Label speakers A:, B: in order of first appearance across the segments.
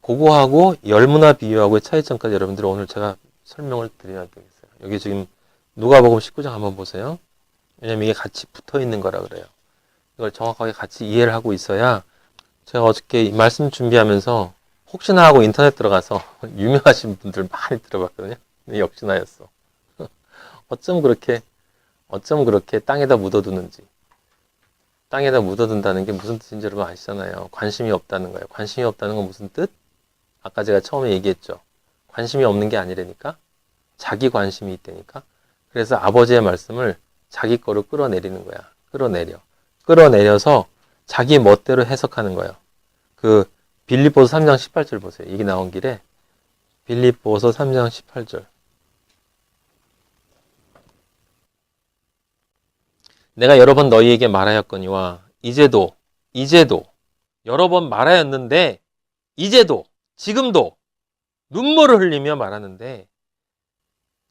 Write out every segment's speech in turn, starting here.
A: 그거하고 열무나 비유하고의 차이점까지 여러분들 오늘 제가 설명을 드려야 되겠어요. 여기 지금 누가복음 19장 한번 보세요. 왜냐면 이게 같이 붙어 있는 거라 그래요. 이걸 정확하게 같이 이해를 하고 있어야 제가 어저께 이 말씀 준비하면서 혹시나 하고 인터넷 들어가서 유명하신 분들 많이 들어봤거든요. 근데 역시나였어. 어쩜 그렇게 땅에다 묻어두는지. 땅에다 묻어둔다는 게 무슨 뜻인지 여러분 아시잖아요. 관심이 없다는 거예요. 관심이 없다는 건 무슨 뜻? 아까 제가 처음에 얘기했죠. 관심이 없는 게 아니라니까. 자기 관심이 있다니까. 그래서 아버지의 말씀을 자기 거로 끌어내리는 거야. 끌어내려서 자기 멋대로 해석하는 거예요. 그 빌립보서 3장 18절 보세요. 이게 나온 길에 빌립보서 3장 18절. 내가 여러 번 너희에게 말하였거니와 이제도 여러 번 말하였는데 이제도 지금도 눈물을 흘리며 말하는데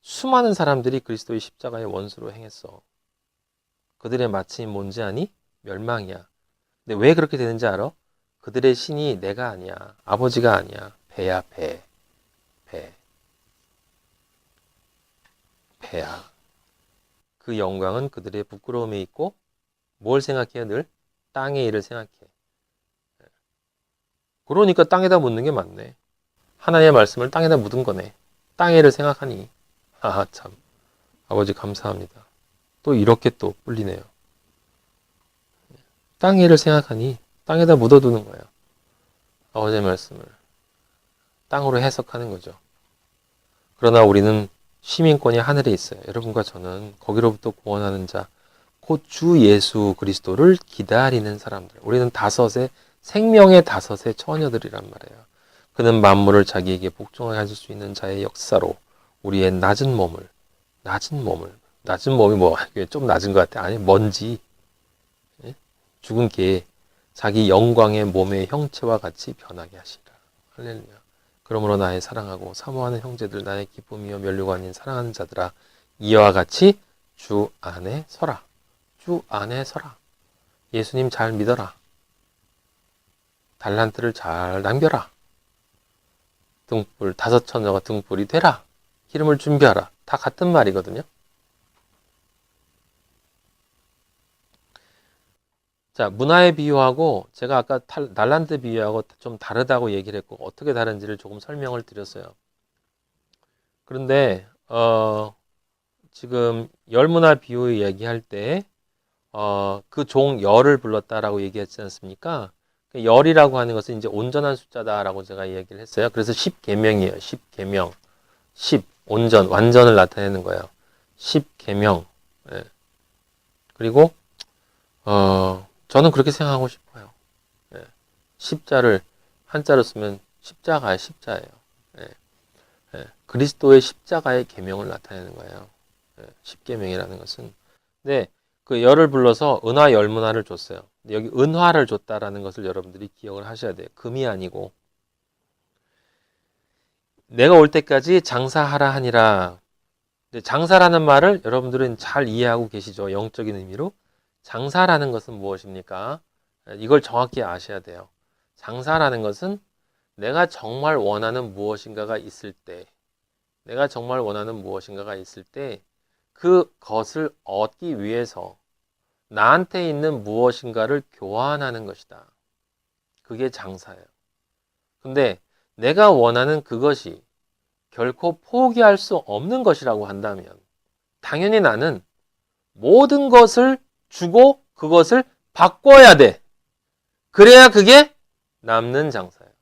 A: 수많은 사람들이 그리스도의 십자가의 원수로 행했어. 그들의 마침이 뭔지 아니? 멸망이야. 근데 왜 그렇게 되는지 알아? 그들의 신이 내가 아니야. 아버지가 아니야. 배야, 배. 배야. 그 영광은 그들의 부끄러움에 있고 뭘 생각해요? 늘 땅의 일을 생각해. 그러니까 땅에다 묻는 게 맞네. 하나님의 말씀을 땅에다 묻은 거네. 땅의 일을 생각하니. 아, 참. 아버지 감사합니다. 또 이렇게 또 뿔리네요. 땅의 일을 생각하니 땅에다 묻어두는 거예요. 아버지의 말씀을 땅으로 해석하는 거죠. 그러나 우리는 시민권이 하늘에 있어요. 여러분과 저는 거기로부터 구원하는 자, 곧 주 예수 그리스도를 기다리는 사람들. 우리는 생명의 다섯의 처녀들이란 말이에요. 그는 만물을 자기에게 복종하게 하실 수 있는 자의 역사로 우리의 낮은 몸이 뭐, 좀 낮은 것 같아. 아니, 먼지, 죽은 개, 자기 영광의 몸의 형체와 같이 변하게 하시라. 할렐루야. 그러므로 나의 사랑하고 사모하는 형제들, 나의 기쁨이요 면류가 아닌 사랑하는 자들아, 이와 같이 주 안에 서라. 주 안에 서라. 예수님 잘 믿어라. 달란트를 잘 남겨라. 등불, 5처녀가 등불이 되라. 기름을 준비하라. 다 같은 말이거든요. 자, 문화의 비유하고 제가 아까 달란트 비유하고 좀 다르다고 얘기를 했고 어떻게 다른지를 조금 설명을 드렸어요. 그런데 지금 열문화 비유 얘기할 때 그 종 열을 불렀다라고 얘기했지 않습니까? 열이라고 하는 것은 이제 온전한 숫자다라고 제가 얘기를 했어요. 그래서 10계명이에요. 10계명. 10, 온전, 완전을 나타내는 거예요. 10계명. 예. 그리고 저는 그렇게 생각하고 싶어요. 예. 십자를 한자로 쓰면 십자가의 십자예요. 예. 예. 그리스도의 십자가의 계명을 나타내는 거예요. 예. 십계명이라는 것은. 근데 그 열을 불러서 은화 열문화를 줬어요. 여기 은화를 줬다라는 것을 여러분들이 기억을 하셔야 돼요. 금이 아니고. 내가 올 때까지 장사하라 하니라. 장사라는 말을 여러분들은 잘 이해하고 계시죠? 영적인 의미로. 장사라는 것은 무엇입니까? 이걸 정확히 아셔야 돼요. 장사라는 것은 내가 정말 원하는 무엇인가가 있을 때, 그것을 얻기 위해서 나한테 있는 무엇인가를 교환하는 것이다. 그게 장사예요. 근데 내가 원하는 그것이 결코 포기할 수 없는 것이라고 한다면 당연히 나는 모든 것을 주고 그것을 바꿔야 돼. 그래야 그게 남는 장사예요.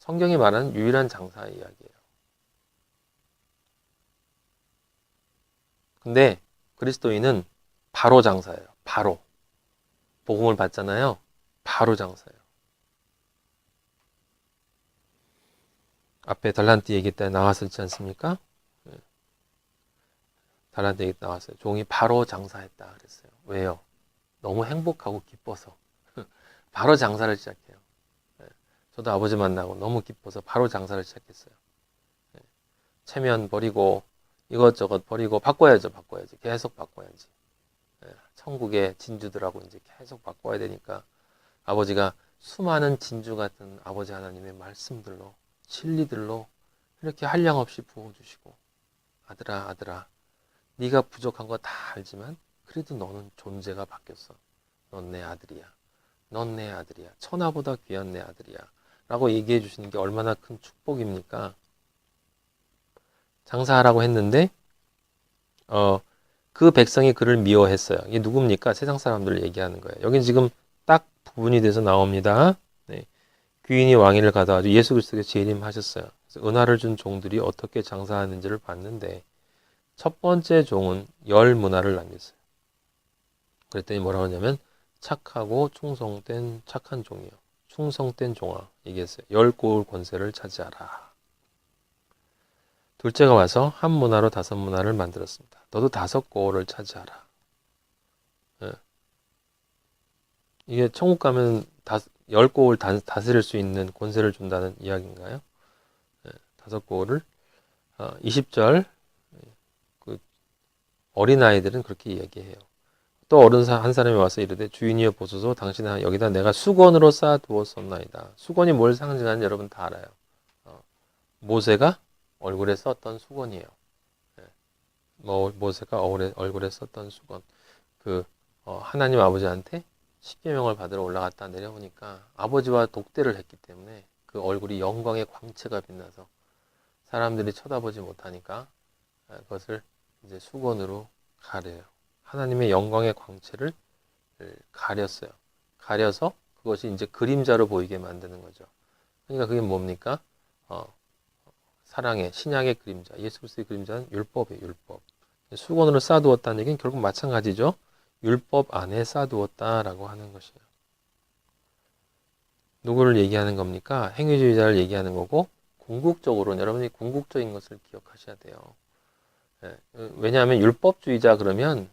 A: 성경이 말하는 유일한 장사의 이야기예요. 근데 그리스도인은 바로 장사예요. 바로. 복음을 받잖아요. 바로 장사예요. 앞에 달란트 얘기 때 나왔었지 않습니까? 달란트 얘기 나왔어요. 종이 바로 장사했다 그랬어요. 왜요? 너무 행복하고 기뻐서. 바로 장사를 시작해요. 저도 아버지 만나고 너무 기뻐서 바로 장사를 시작했어요. 체면 버리고 이것저것 버리고 바꿔야지. 계속 바꿔야지. 천국의 진주들하고 이제 계속 바꿔야 되니까 아버지가 수많은 진주 같은 아버지 하나님의 말씀들로, 진리들로 이렇게 한량없이 부어주시고, 아들아, 아들아, 네가 부족한 거 다 알지만 그래도 너는 존재가 바뀌었어. 넌 내 아들이야. 넌 내 아들이야. 천하보다 귀한 내 아들이야. 라고 얘기해 주시는 게 얼마나 큰 축복입니까? 장사하라고 했는데 그 백성이 그를 미워했어요. 이게 누굽니까? 세상 사람들을 얘기하는 거예요. 여긴 지금 딱 부분이 돼서 나옵니다. 네. 귀인이 왕위를 가다가 예수 그리스도께서 재림하셨어요. 그래서 은화를 준 종들이 어떻게 장사하는지를 봤는데 첫 번째 종은 열 문화를 남겼어요. 그랬더니 뭐라고 하냐면 착하고 충성된 착한 종이요. 충성된 종아 얘기했어요. 열 고을 권세를 차지하라. 둘째가 와서 한 문화로 다섯 문화를 만들었습니다. 너도 다섯 고을을 차지하라. 예. 이게 천국 가면 열 고을 다스릴 수 있는 권세를 준다는 이야기인가요? 예. 다섯 고을을 20절 그 어린아이들은 그렇게 얘기해요. 또 어른 한 사람이 와서 이르되 주인이여 보소서 당신은 여기다 내가 수건으로 쌓아두었었나이다. 수건이 뭘 상징하는지 여러분 다 알아요. 모세가 얼굴에 썼던 수건이에요. 모세가 얼굴에 썼던 수건. 하나님 아버지한테 십계명을 받으러 올라갔다 내려오니까 아버지와 독대를 했기 때문에 그 얼굴이 영광의 광채가 빛나서 사람들이 쳐다보지 못하니까 그것을 이제 수건으로 가려요. 하나님의 영광의 광채를 가렸어요. 가려서 그것이 이제 그림자로 보이게 만드는 거죠. 그러니까 그게 뭡니까? 사랑의 신약의 그림자, 예수 그리스도의 그림자는 율법이에요. 율법. 수건으로 쌓아두었다는 얘기는 결국 마찬가지죠. 율법 안에 쌓아두었다라고 하는 것이에요. 누구를 얘기하는 겁니까? 행위주의자를 얘기하는 거고 궁극적으로는 여러분이 궁극적인 것을 기억하셔야 돼요. 왜냐하면 율법주의자 그러면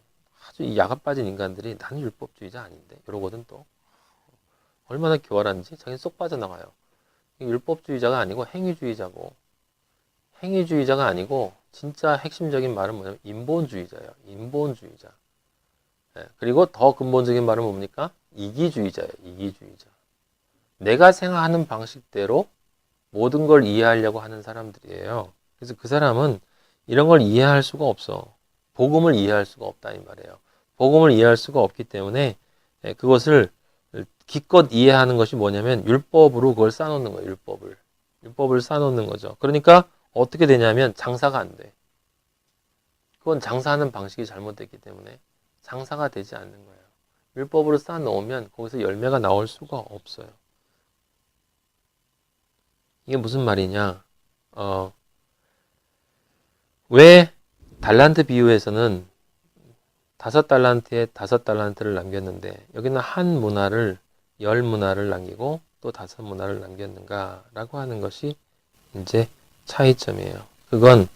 A: 아주 야가 빠진 인간들이 나는 율법주의자 아닌데 이러거든 또. 얼마나 교활한지 자기는 쏙 빠져나가요. 율법주의자가 아니고 행위주의자고 행위주의자가 아니고 진짜 핵심적인 말은 뭐냐면 인본주의자예요. 인본주의자. 그리고 더 근본적인 말은 뭡니까? 이기주의자예요. 이기주의자. 내가 생각하는 방식대로 모든 걸 이해하려고 하는 사람들이에요. 그래서 그 사람은 이런 걸 이해할 수가 없어. 복음을 이해할 수가 없다 이 말이에요. 복음을 이해할 수가 없기 때문에 그것을 기껏 이해하는 것이 뭐냐면 율법으로 그걸 쌓아놓는 거예요. 율법을 쌓아놓는 거죠. 그러니까 어떻게 되냐면 장사가 안 돼. 그건 장사하는 방식이 잘못됐기 때문에 장사가 되지 않는 거예요. 율법으로 쌓아놓으면 거기서 열매가 나올 수가 없어요. 이게 무슨 말이냐? 왜 달란트 비유에서는 5달란트에 5달란트를 남겼는데 여기는 한 문화를 10문화를 남기고 또 5문화를 남겼는가라고 하는 것이 이제 차이점이에요. 그건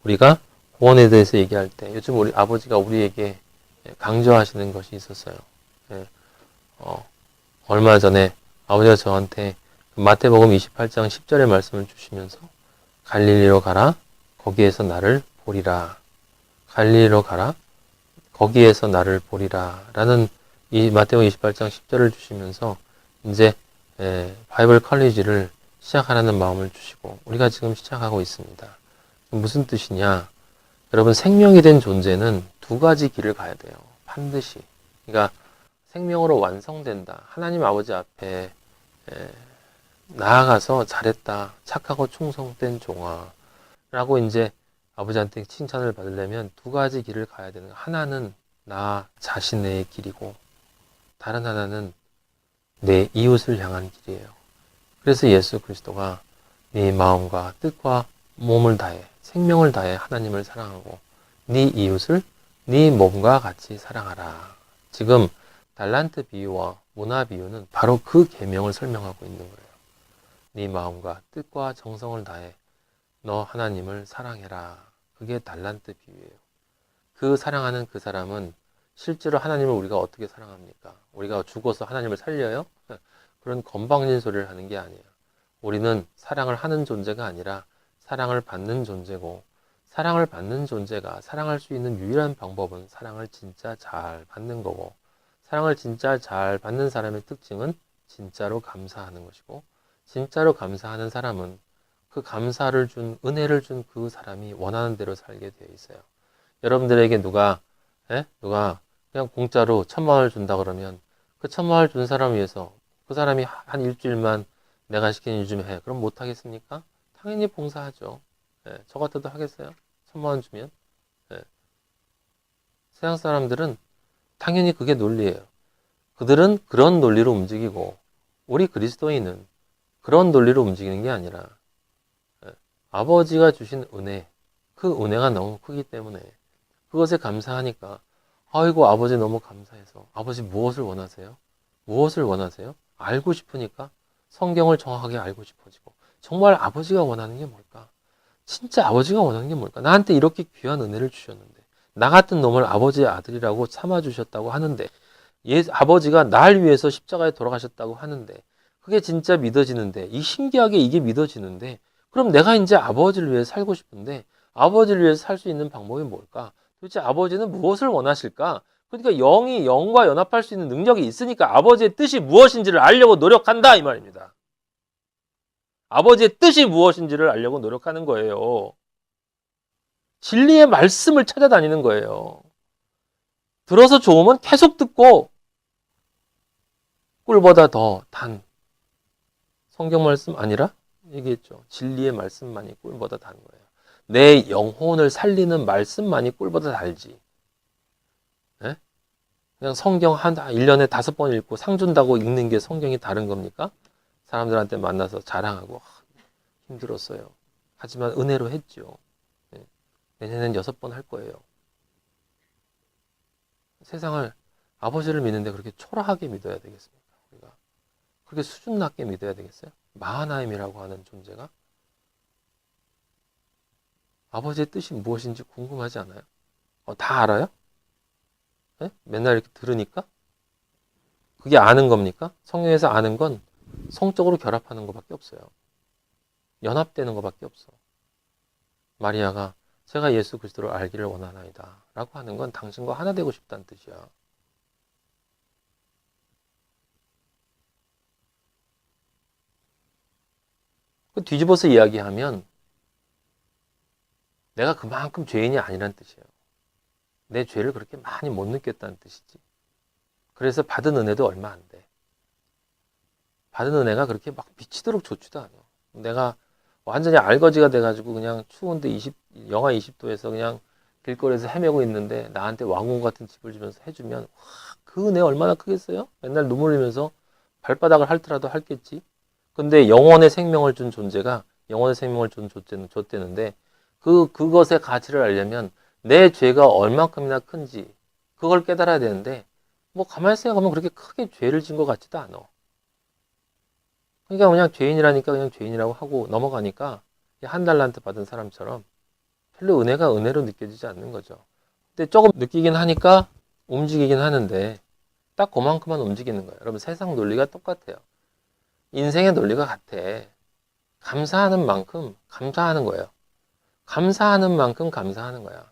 A: 우리가 구원에 대해서 얘기할 때 요즘 우리 아버지가 우리에게 강조하시는 것이 있었어요. 얼마 전에 아버지가 저한테 마태복음 28장 10절의 말씀을 주시면서 갈릴리로 가라 거기에서 나를 보리라. 갈릴리로 가라 거기에서 나를 보리라 라는 이 마태복음 28장 10절을 주시면서 이제 바이블 컬리지를 시작하라는 마음을 주시고 우리가 지금 시작하고 있습니다. 무슨 뜻이냐? 여러분 생명이 된 존재는 두 가지 길을 가야 돼요. 반드시. 그러니까 생명으로 완성된다. 하나님 아버지 앞에 나아가서 잘했다. 착하고 충성된 종아. 라고 이제 아버지한테 칭찬을 받으려면 두 가지 길을 가야 되는 거예요. 하나는 나 자신의 길이고 다른 하나는 내 이웃을 향한 길이에요. 그래서 예수 그리스도가 네 마음과 뜻과 몸을 다해 생명을 다해 하나님을 사랑하고 네 이웃을 네 몸과 같이 사랑하라. 지금 달란트 비유와 문화 비유는 바로 그 계명을 설명하고 있는 거예요. 네 마음과 뜻과 정성을 다해 너 하나님을 사랑해라. 그게 달란트 비유예요. 그 사랑하는 그 사람은 실제로 하나님을 우리가 어떻게 사랑합니까? 우리가 죽어서 하나님을 살려요? 그런 건방진 소리를 하는 게 아니에요. 우리는 사랑을 하는 존재가 아니라 사랑을 받는 존재고 사랑을 받는 존재가 사랑할 수 있는 유일한 방법은 사랑을 진짜 잘 받는 거고 사랑을 진짜 잘 받는 사람의 특징은 진짜로 감사하는 것이고, 진짜로 감사하는 사람은 그 감사를 준, 은혜를 준 그 사람이 원하는 대로 살게 되어 있어요. 여러분들에게 누가 그냥 공짜로 1,000만 원을 준다 그러면 그 1,000만 원을 준 사람을 위해서 그 사람이 한 일주일만 내가 시킨 일 좀 해. 그럼 못 하겠습니까? 당연히 봉사하죠. 예, 저 같아도 하겠어요? 1,000만 원 주면? 예. 세상 사람들은 당연히 그게 논리예요. 그들은 그런 논리로 움직이고 우리 그리스도인은 그런 논리로 움직이는 게 아니라 예, 아버지가 주신 은혜, 그 은혜가 너무 크기 때문에 그것에 감사하니까 아이고 아버지 너무 감사해서 아버지 무엇을 원하세요? 무엇을 원하세요? 알고 싶으니까 성경을 정확하게 알고 싶어지고 정말 아버지가 원하는 게 뭘까? 진짜 아버지가 원하는 게 뭘까? 나한테 이렇게 귀한 은혜를 주셨는데 나 같은 놈을 아버지의 아들이라고 참아주셨다고 하는데 아버지가 날 위해서 십자가에 돌아가셨다고 하는데 그게 진짜 믿어지는데 이 신기하게 이게 믿어지는데 그럼 내가 이제 아버지를 위해 살고 싶은데 아버지를 위해서 살 수 있는 방법이 뭘까? 도대체 아버지는 무엇을 원하실까? 그러니까 영이 영과 연합할 수 있는 능력이 있으니까 아버지의 뜻이 무엇인지를 알려고 노력한다 이 말입니다. 아버지의 뜻이 무엇인지를 알려고 노력하는 거예요. 진리의 말씀을 찾아다니는 거예요. 들어서 좋으면 계속 듣고 꿀보다 더 단 성경 말씀 아니라 얘기했죠. 진리의 말씀만이 꿀보다 단 거예요. 내 영혼을 살리는 말씀만이 꿀보다 달지. 네? 그냥 성경 한 1년에 5번 읽고 상 준다고 읽는 게 성경이 다른 겁니까? 사람들한테 만나서 자랑하고 힘들었어요. 하지만 은혜로 했죠. 네. 내년엔 6번 할 거예요. 세상을 아버지를 믿는데 그렇게 초라하게 믿어야 되겠습니까? 우리가 그렇게 수준 낮게 믿어야 되겠어요? 마하나임이라고 하는 존재가 아버지의 뜻이 무엇인지 궁금하지 않아요? 다 알아요? 네? 맨날 이렇게 들으니까? 그게 아는 겁니까? 성경에서 아는 건 성적으로 결합하는 것밖에 없어요. 연합되는 것밖에 없어. 마리아가 제가 예수 그리스도를 알기를 원하나이다 라고 하는 건 당신과 하나 되고 싶다는 뜻이야. 그 뒤집어서 이야기하면 내가 그만큼 죄인이 아니란 뜻이에요. 내 죄를 그렇게 많이 못 느꼈다는 뜻이지. 그래서 받은 은혜도 얼마 안 돼. 받은 은혜가 그렇게 막 미치도록 좋지도 않아. 내가 완전히 알거지가 돼가지고 그냥 추운데 영하 20도에서 그냥 길거리에서 헤매고 있는데 나한테 왕궁 같은 집을 주면서 해주면 와, 그 은혜 얼마나 크겠어요? 맨날 눈물 흘리면서 발바닥을 핥더라도 핥겠지. 근데 영원의 생명을 준 존재가 영원의 생명을 준 줬대는데 그것의 가치를 알려면 내 죄가 얼만큼이나 큰지 그걸 깨달아야 되는데 뭐 가만히 생각하면 그렇게 크게 죄를 진 것 같지도 않아. 그러니까 그냥 죄인이라니까 그냥 죄인이라고 하고 넘어가니까 한 달란트 받은 사람처럼 별로 은혜가 은혜로 느껴지지 않는 거죠. 근데 조금 느끼긴 하니까 움직이긴 하는데 딱 그만큼만 움직이는 거예요. 여러분 세상 논리가 똑같아요. 인생의 논리가 같아. 감사하는 만큼 감사하는 거예요. 감사하는 만큼 감사하는 거야.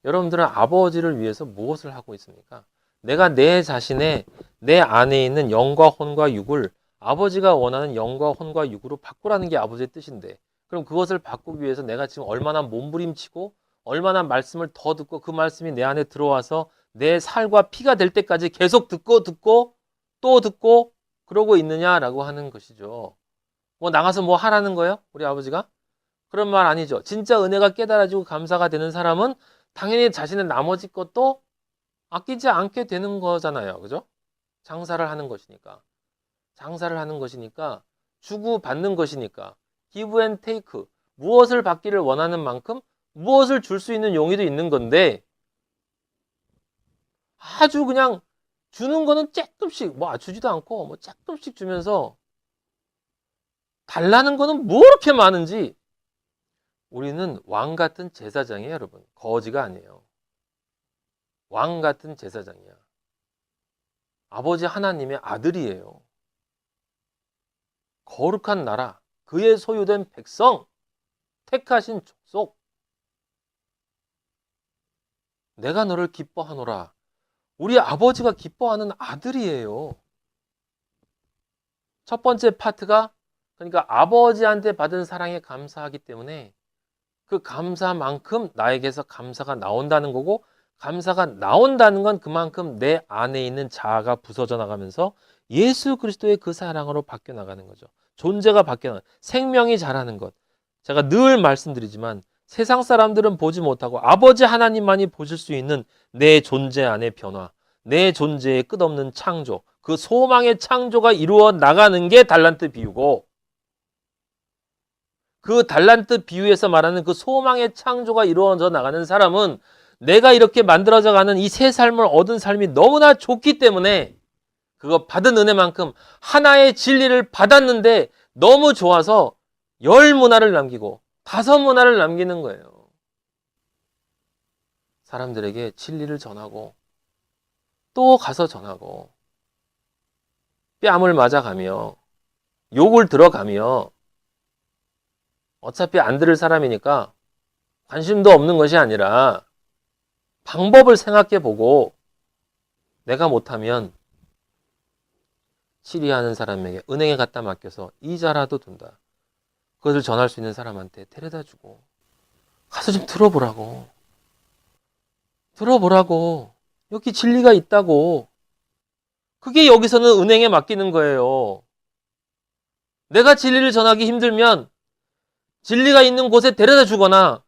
A: 여러분들은 아버지를 위해서 무엇을 하고 있습니까? 내가 내 자신의 내 안에 있는 영과 혼과 육을 아버지가 원하는 영과 혼과 육으로 바꾸라는 게 아버지의 뜻인데 그럼 그것을 바꾸기 위해서 내가 지금 얼마나 몸부림치고 얼마나 말씀을 더 듣고 그 말씀이 내 안에 들어와서 내 살과 피가 될 때까지 계속 듣고 또 듣고 그러고 있느냐라고 하는 것이죠. 뭐 나가서 뭐 하라는 거예요? 우리 아버지가? 그런 말 아니죠. 진짜 은혜가 깨달아지고 감사가 되는 사람은 당연히 자신의 나머지 것도 아끼지 않게 되는 거잖아요. 그죠? 장사를 하는 것이니까. 장사를 하는 것이니까 주고 받는 것이니까 give and take 무엇을 받기를 원하는 만큼 무엇을 줄 수 있는 용의도 있는 건데 아주 그냥 주는 거는 조금씩 뭐 주지도 않고 뭐 조금씩 주면서 달라는 거는 뭐 이렇게 많은지 우리는 왕 같은 제사장이에요, 여러분. 거지가 아니에요. 왕 같은 제사장이야. 아버지 하나님의 아들이에요. 거룩한 나라, 그의 소유된 백성, 택하신 족속. 내가 너를 기뻐하노라. 우리 아버지가 기뻐하는 아들이에요. 첫 번째 파트가 그러니까 아버지한테 받은 사랑에 감사하기 때문에 그 감사만큼 나에게서 감사가 나온다는 거고, 감사가 나온다는 건 그만큼 내 안에 있는 자아가 부서져 나가면서 예수 그리스도의 그 사랑으로 바뀌어 나가는 거죠. 존재가 바뀌어 나가는, 생명이 자라는 것. 제가 늘 말씀드리지만 세상 사람들은 보지 못하고 아버지 하나님만이 보실 수 있는 내 존재 안의 변화, 내 존재의 끝없는 창조, 그 소망의 창조가 이루어 나가는 게 달란트 비유고, 그 달란트 비유에서 말하는 그 소망의 창조가 이루어져 나가는 사람은 내가 이렇게 만들어져 가는 이 새 삶을 얻은 삶이 너무나 좋기 때문에 그거 받은 은혜만큼 하나의 진리를 받았는데 너무 좋아서 10문화를 남기고 5문화를 남기는 거예요. 사람들에게 진리를 전하고 또 가서 전하고 뺨을 맞아가며 욕을 들어가며 어차피 안 들을 사람이니까 관심도 없는 것이 아니라 방법을 생각해 보고 내가 못하면 치리하는 사람에게 은행에 갖다 맡겨서 이자라도 둔다. 그것을 전할 수 있는 사람한테 데려다 주고 가서 좀 들어보라고. 들어보라고. 여기 진리가 있다고. 그게 여기서는 은행에 맡기는 거예요. 내가 진리를 전하기 힘들면 진리가 있는 곳에 데려다 주거나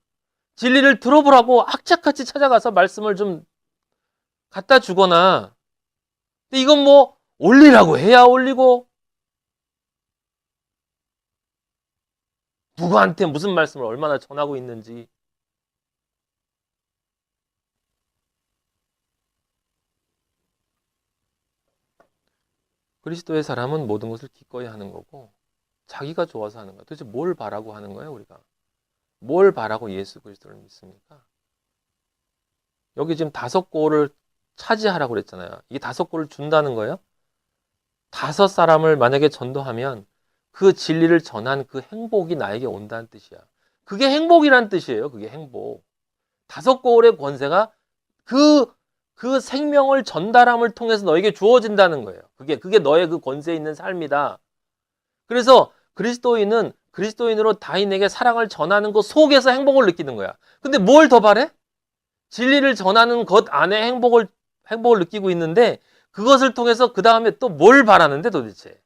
A: 진리를 들어보라고 악착같이 찾아가서 말씀을 좀 갖다 주거나. 근데 이건 뭐 올리라고 해야 올리고 누구한테 무슨 말씀을 얼마나 전하고 있는지. 그리스도의 사람은 모든 것을 기꺼이 하는 거고 자기가 좋아서 하는 거야. 도대체 뭘 바라고 하는 거예요, 우리가? 뭘 바라고 예수 그리스도를 믿습니까? 여기 지금 5골을 차지하라고 그랬잖아요. 이게 5골을 준다는 거예요? 5사람을 만약에 전도하면 그 진리를 전한 그 행복이 나에게 온다는 뜻이야. 그게 행복이란 뜻이에요. 그게 행복. 5골의 권세가 그 생명을 전달함을 통해서 너에게 주어진다는 거예요. 그게 너의 그 권세에 있는 삶이다. 그래서 그리스도인으로 다인에게 사랑을 전하는 것 속에서 행복을 느끼는 거야. 근데 뭘 더 바래? 진리를 전하는 것 안에 행복을 느끼고 있는데 그것을 통해서 그 다음에 또 뭘 바라는데 도대체?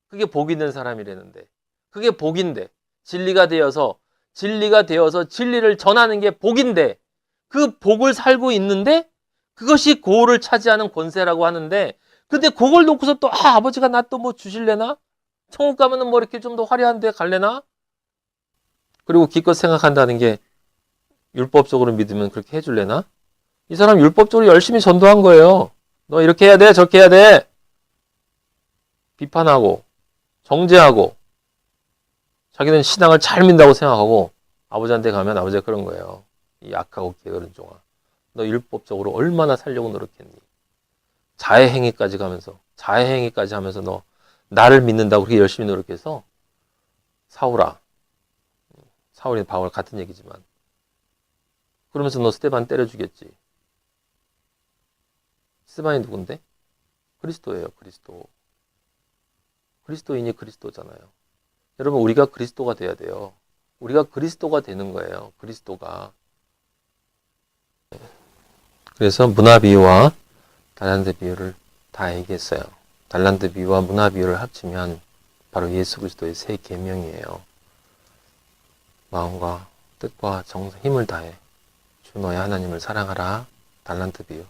A: 그게 복 있는 사람이라는데. 그게 복인데. 진리가 되어서 진리를 전하는 게 복인데 그 복을 살고 있는데 그것이 고를 차지하는 권세라고 하는데, 근데 그걸 놓고서 또 아버지가 나 또 뭐 주실래나? 천국 가면은 뭐 이렇게 좀 더 화려한 데 갈래나? 그리고 기껏 생각한다는 게 율법적으로 믿으면 그렇게 해줄래나? 이 사람 율법적으로 열심히 전도한 거예요. 너 이렇게 해야 돼, 저렇게 해야 돼. 비판하고 정죄하고 자기는 신앙을 잘 믿는다고 생각하고 아버지한테 가면 아버지가 그런 거예요. 이 약하고 게으른 종아. 너 율법적으로 얼마나 살려고 노력했니? 자해행위까지 하면서 너 나를 믿는다고 그렇게 열심히 노력해서 사울이 바울 같은 얘기지만 그러면서 너 스데반 때려 죽였지. 스데반이 누군데? 그리스도예요. 그리스도인이 그리스도잖아요. 여러분, 우리가 그리스도가 돼야 돼요. 우리가 그리스도가 되는 거예요. 그리스도가. 그래서 문화 비유와 달란트 비유를 다 얘기했어요. 달란트 비유와 문화 비유를 합치면 바로 예수 그리스도의 새 계명이에요. 마음과 뜻과 정성, 힘을 다해 주 너의 하나님을 사랑하라. 달란트 비유.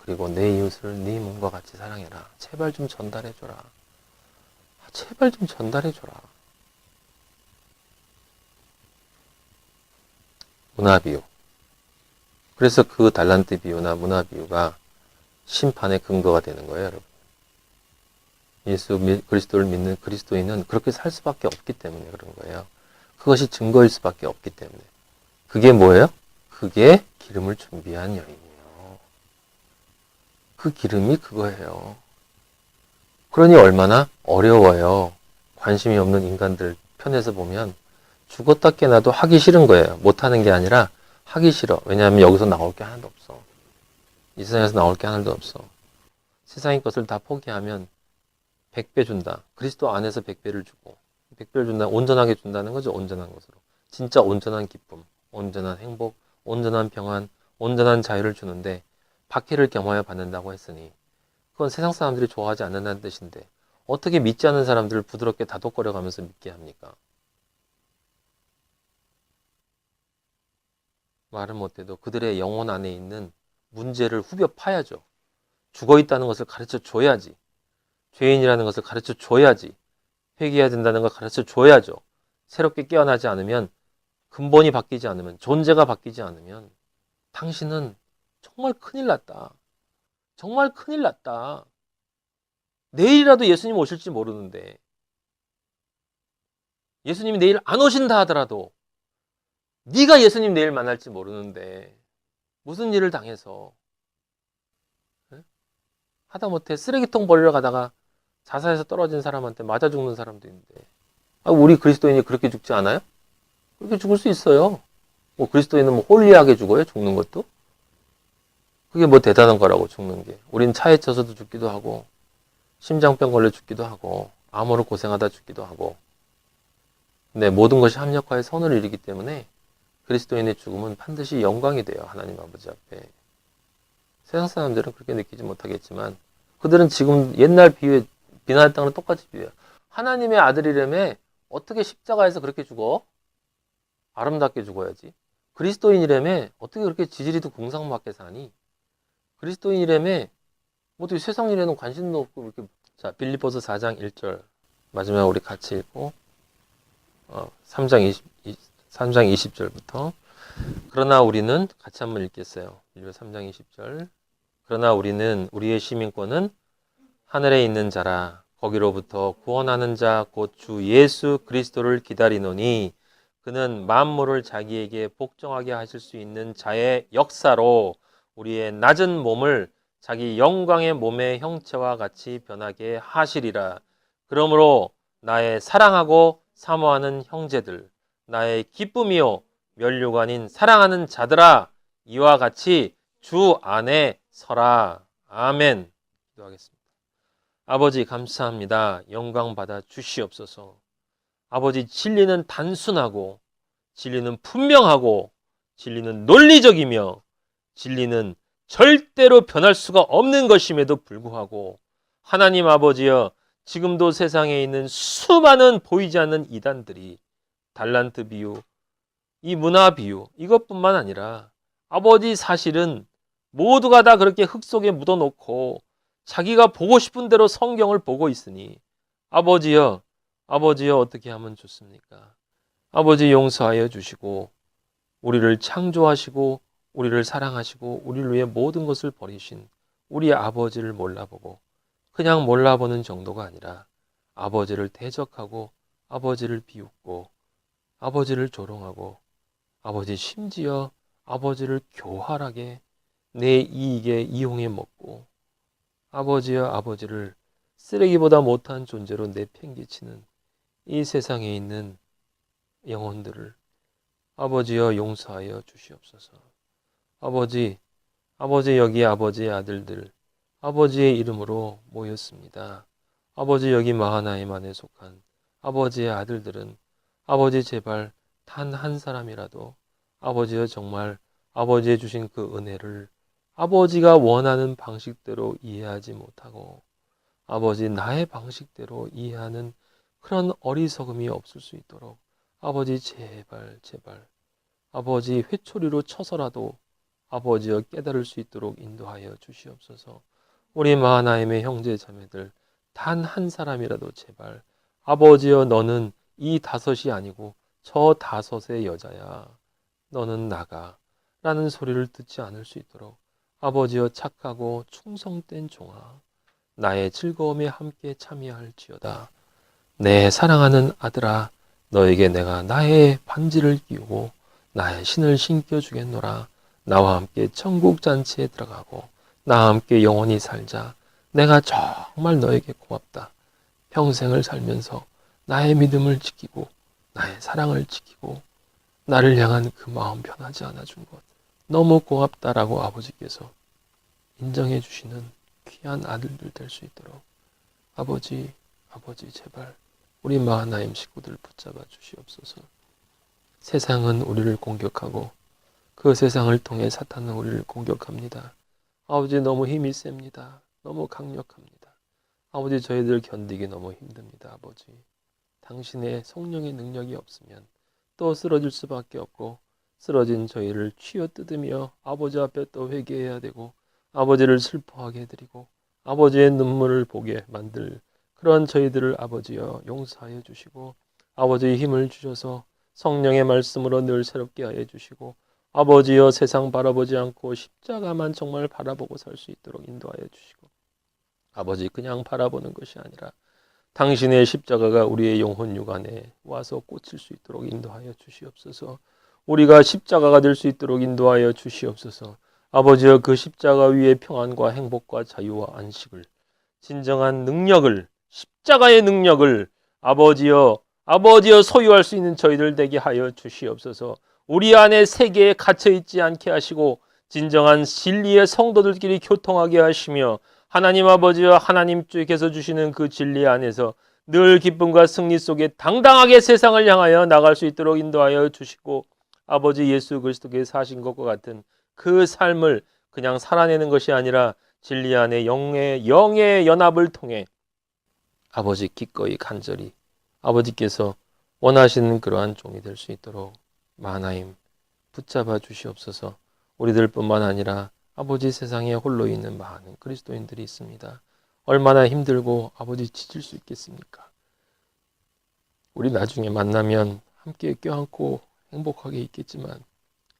A: 그리고 내 이웃을 네 몸과 같이 사랑해라. 제발 좀 전달해줘라. 제발 좀 전달해줘라. 문화 비유. 그래서 그 달란트 비유나 문화 비유가 심판의 근거가 되는 거예요, 여러분. 예수 그리스도를 믿는 그리스도인은 그렇게 살 수밖에 없기 때문에 그런 거예요. 그것이 증거일 수밖에 없기 때문에. 그게 뭐예요? 그게 기름을 준비한 여인이에요. 그 기름이 그거예요. 그러니 얼마나 어려워요. 관심이 없는 인간들 편에서 보면 죽었다 깨나도 하기 싫은 거예요. 못하는 게 아니라 하기 싫어. 왜냐하면 여기서 나올 게 하나도 없어. 이 세상에서 나올 게 하나도 없어. 세상의 것을 다 포기하면 100배 준다. 그리스도 안에서 100배를 주고 100배를 준다. 온전하게 준다는 거죠. 온전한 것으로. 진짜 온전한 기쁨, 온전한 행복, 온전한 평안, 온전한 자유를 주는데 박해를 겸하여 받는다고 했으니 그건 세상 사람들이 좋아하지 않는다는 뜻인데 어떻게 믿지 않는 사람들을 부드럽게 다독거려가면서 믿게 합니까? 말은 못해도 그들의 영혼 안에 있는 문제를 후벼 파야죠. 죽어 있다는 것을 가르쳐 줘야지. 죄인이라는 것을 가르쳐 줘야지. 회개해야 된다는 걸 가르쳐 줘야죠. 새롭게 깨어나지 않으면, 근본이 바뀌지 않으면, 존재가 바뀌지 않으면 당신은 정말 큰일 났다. 정말 큰일 났다. 내일이라도 예수님 오실지 모르는데, 예수님이 내일 안 오신다 하더라도 네가 예수님 내일 만날지 모르는데 무슨 일을 당해서 하다못해 쓰레기통 버리러 가다가 자살해서 떨어진 사람한테 맞아 죽는 사람도 있는데 우리 그리스도인이 그렇게 죽지 않아요? 그렇게 죽을 수 있어요. 뭐 그리스도인은 뭐 홀리하게 죽어요? 죽는 것도? 그게 뭐 대단한 거라고 죽는 게. 우린 차에 쳐서도 죽기도 하고 심장병 걸려 죽기도 하고 암으로 고생하다 죽기도 하고 근데 모든 것이 합력하여 선을 이루기 때문에 그리스도인의 죽음은 반드시 영광이 돼요. 하나님 아버지 앞에. 세상 사람들은 그렇게 느끼지 못하겠지만 그들은 지금 옛날 비유에 비난의 땅으로 똑같이 비유해요. 하나님의 아들이라며 어떻게 십자가에서 그렇게 죽어? 아름답게 죽어야지. 그리스도인이라며 어떻게 그렇게 지지리도 궁상맞게 사니? 그리스도인이라며 어떻게 세상 일에는 관심도 없고 이렇게. 자, 빌립보서 4장 1절 마지막 우리 같이 읽고 3장 20절부터 그러나 우리는 같이 한번 읽겠어요. 3장 20절 그러나 우리는 우리의 시민권은 하늘에 있는 자라 거기로부터 구원하는 자 곧 주 예수 그리스도를 기다리노니 그는 만물을 자기에게 복종하게 하실 수 있는 자의 역사로 우리의 낮은 몸을 자기 영광의 몸의 형체와 같이 변하게 하시리라. 그러므로 나의 사랑하고 사모하는 형제들 나의 기쁨이요 면류관인 사랑하는 자들아 이와 같이 주 안에 서라. 아멘. 기도하겠습니다. 아버지 감사합니다. 영광 받아 주시옵소서. 아버지 진리는 단순하고 진리는 분명하고 진리는 논리적이며 진리는 절대로 변할 수가 없는 것임에도 불구하고 하나님 아버지여 지금도 세상에 있는 수많은 보이지 않는 이단들이 달란트 비유, 이 문화 비유 이것뿐만 아니라 아버지 사실은 모두가 다 그렇게 흙 속에 묻어놓고 자기가 보고 싶은 대로 성경을 보고 있으니 아버지여 어떻게 하면 좋습니까? 아버지 용서하여 주시고 우리를 창조하시고 우리를 사랑하시고 우리를 위해 모든 것을 버리신 우리 아버지를 몰라보고 그냥 몰라보는 정도가 아니라 아버지를 대적하고 아버지를 비웃고 아버지를 조롱하고 아버지 심지어 아버지를 교활하게 내 이익에 이용해 먹고 아버지여 아버지를 쓰레기보다 못한 존재로 내팽개치는 이 세상에 있는 영혼들을 아버지여 용서하여 주시옵소서. 아버지 여기 아버지의 아들들 아버지의 이름으로 모였습니다. 아버지 여기 마하나임안에 속한 아버지의 아들들은 아버지 제발 단 한 사람이라도 아버지여 정말 아버지의 주신 그 은혜를 아버지가 원하는 방식대로 이해하지 못하고 아버지 나의 방식대로 이해하는 그런 어리석음이 없을 수 있도록 아버지 제발 아버지 회초리로 쳐서라도 아버지여 깨달을 수 있도록 인도하여 주시옵소서. 우리 마하나임의 형제 자매들 단 한 사람이라도 제발 아버지여 너는 이 다섯이 아니고 저 다섯의 여자야. 너는 나가. 라는 소리를 듣지 않을 수 있도록 아버지여 착하고 충성된 종아 나의 즐거움에 함께 참여할지어다. 내 사랑하는 아들아 너에게 내가 나의 반지를 끼우고 나의 신을 신겨주겠노라. 나와 함께 천국 잔치에 들어가고 나와 함께 영원히 살자. 내가 정말 너에게 고맙다. 평생을 살면서 나의 믿음을 지키고 나의 사랑을 지키고 나를 향한 그 마음 변하지 않아준 것 너무 고맙다라고 아버지께서 인정해 주시는 귀한 아들들 될 수 있도록 아버지 아버지 제발 우리 마하나임 식구들 붙잡아 주시옵소서. 세상은 우리를 공격하고 그 세상을 통해 사탄은 우리를 공격합니다. 아버지 너무 힘이 셉니다. 너무 강력합니다. 아버지 저희들 견디기 너무 힘듭니다. 아버지 당신의 성령의 능력이 없으면 또 쓰러질 수밖에 없고 쓰러진 저희를 쥐어뜯으며 아버지 앞에 또 회개해야 되고 아버지를 슬퍼하게 해드리고 아버지의 눈물을 보게 만들 그런 저희들을 아버지여 용서하여 주시고 아버지의 힘을 주셔서 성령의 말씀으로 늘 새롭게 하여 주시고 아버지여 세상 바라보지 않고 십자가만 정말 바라보고 살 수 있도록 인도하여 주시고 아버지 그냥 바라보는 것이 아니라 당신의 십자가가 우리의 영혼 육안에 와서 꽂힐 수 있도록 인도하여 주시옵소서. 우리가 십자가가 될 수 있도록 인도하여 주시옵소서. 아버지여 그 십자가 위에 평안과 행복과 자유와 안식을 진정한 능력을 십자가의 능력을 아버지여 소유할 수 있는 저희들 되게 하여 주시옵소서. 우리 안에 세계에 갇혀 있지 않게 하시고 진정한 진리의 성도들끼리 교통하게 하시며 하나님 아버지와 하나님께서 주시는 그 진리 안에서 늘 기쁨과 승리 속에 당당하게 세상을 향하여 나갈 수 있도록 인도하여 주시고 아버지 예수 그리스도께 사신 것과 같은 그 삶을 그냥 살아내는 것이 아니라 진리 안에 영의 연합을 통해 아버지 기꺼이 간절히 아버지께서 원하시는 그러한 종이 될 수 있도록 마하나임 붙잡아 주시옵소서. 우리들뿐만 아니라 아버지 세상에 홀로 있는 많은 그리스도인들이 있습니다. 얼마나 힘들고 아버지 지칠 수 있겠습니까? 우리 나중에 만나면 함께 껴안고 행복하게 있겠지만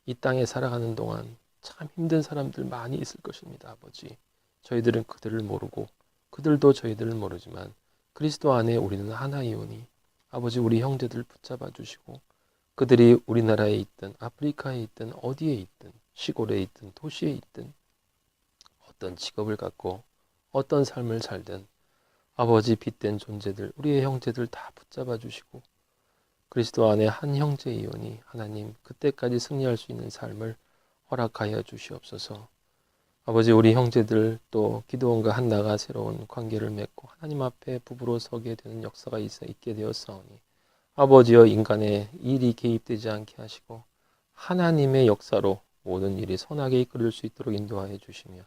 A: 이 땅에 살아가는 동안 참 힘든 사람들 많이 있을 것입니다. 아버지 저희들은 그들을 모르고 그들도 저희들을 모르지만 그리스도 안에 우리는 하나이오니 아버지 우리 형제들 붙잡아 주시고 그들이 우리나라에 있든 아프리카에 있든 어디에 있든 시골에 있든 도시에 있든 어떤 직업을 갖고 어떤 삶을 살든 아버지 빛된 존재들 우리의 형제들 다 붙잡아 주시고 그리스도 안에 한 형제이오니 하나님 그때까지 승리할 수 있는 삶을 허락하여 주시옵소서. 아버지 우리 형제들 또 기도원과 한나가 새로운 관계를 맺고 하나님 앞에 부부로 서게 되는 역사가 있게 되었사오니 아버지여 인간의 일이 개입되지 않게 하시고 하나님의 역사로 모든 일이 선하게 이끌릴 수 있도록 인도하여 주시며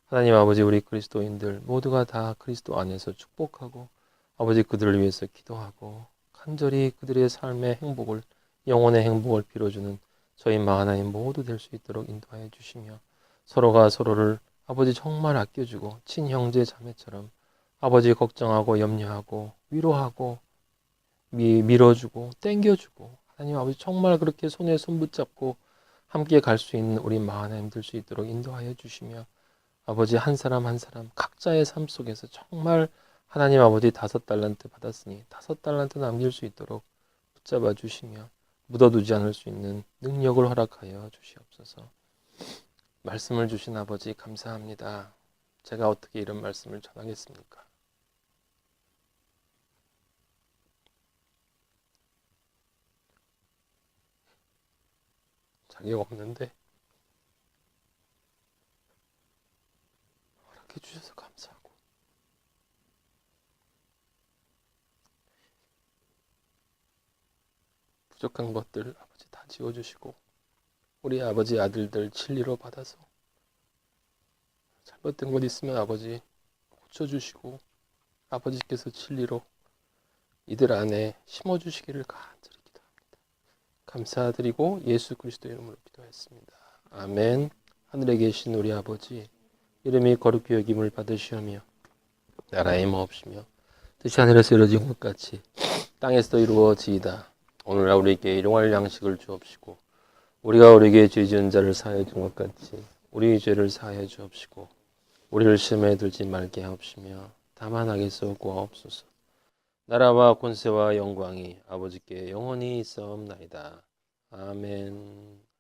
A: 하나님 아버지 우리 그리스도인들 모두가 다 그리스도 안에서 축복하고 아버지 그들을 위해서 기도하고 간절히 그들의 삶의 행복을 영혼의 행복을 빌어주는 저희 마하나님 모두 될 수 있도록 인도하여 주시며 서로가 서로를 아버지 정말 아껴주고 친형제 자매처럼 아버지 걱정하고 염려하고 위로하고 밀어주고 땡겨주고 하나님 아버지 정말 그렇게 손에 손 붙잡고 함께 갈 수 있는 우리 마하나님 될 수 있도록 인도하여 주시며 아버지 한 사람 한 사람 각자의 삶 속에서 정말 하나님 아버지 5달란트 받았으니 5달란트 남길 수 있도록 붙잡아 주시며 묻어두지 않을 수 있는 능력을 허락하여 주시옵소서. 말씀을 주신 아버지 감사합니다. 제가 어떻게 이런 말씀을 전하겠습니까? 자격 없는데 허락해 주셔서 감사하고 부족한 것들 아버지 다 지워주시고 우리 아버지 아들들 진리로 받아서 잘못된 것 있으면 아버지 고쳐주시고 아버지께서 진리로 이들 안에 심어주시기를 간절히 기도합니다. 감사드리고 예수 그리스도의 이름으로 기도했습니다. 아멘. 하늘에 계신 우리 아버지 이름이 거룩히 여김을 받으시오며 나라의 마옵시며 뜻이 하늘에서 이루어진 것 같이 땅에서도 이루어지이다. 오늘날 우리에게 일용할 양식을 주옵시고 우리가 우리에게 죄 지은 자를 사하여 준 것 같이 우리의 죄를 사하여 주옵시고 우리를 시험에 들지 말게 하옵시며 다만 악에서 구하옵소서. 나라와 권세와 영광이 아버지께 영원히 있사옵나이다. 아멘.